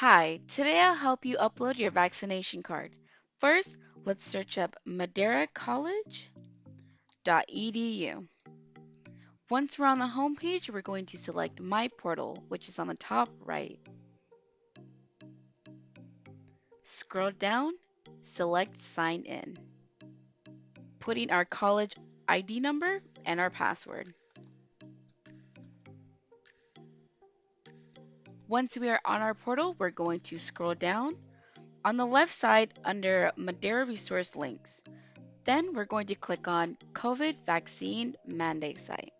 Hi, today I'll help you upload your vaccination card. First, let's search up maderacollege.edu. Once we're on the home page, we're going to select My Portal, which is on the top right. Scroll down, select Sign In, putting our college ID number and our password. Once we are on our portal, we're going to scroll down. On the left side, under Madera Resource Links, then we're going to click on COVID Vaccine Mandate Site.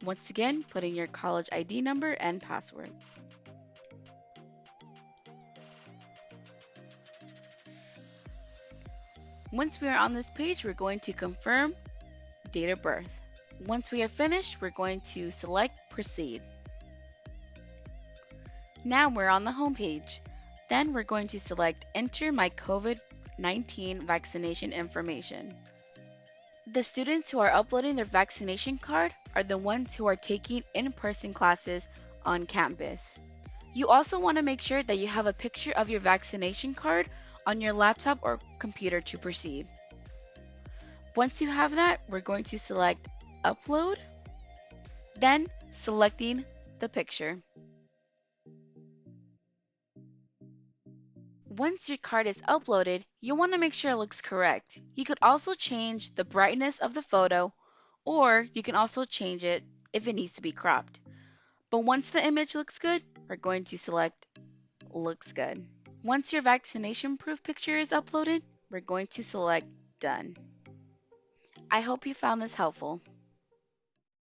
Once again, put in your college ID number and password. Once we are on this page, we're going to confirm date of birth. Once we are finished, we're going to select Proceed. Now we're on the home page. Then we're going to select Enter my COVID-19 vaccination information. The students who are uploading their vaccination card are the ones who are taking in-person classes on campus. You also want to make sure that you have a picture of your vaccination card on your laptop or computer to proceed. Once you have that, we're going to select Upload, then selecting the picture. Once your card is uploaded, you want to make sure it looks correct. You could also change the brightness of the photo, or you can also change it if it needs to be cropped. But once the image looks good, we're going to select Looks Good. Once your vaccination proof picture is uploaded, we're going to select Done. I hope you found this helpful.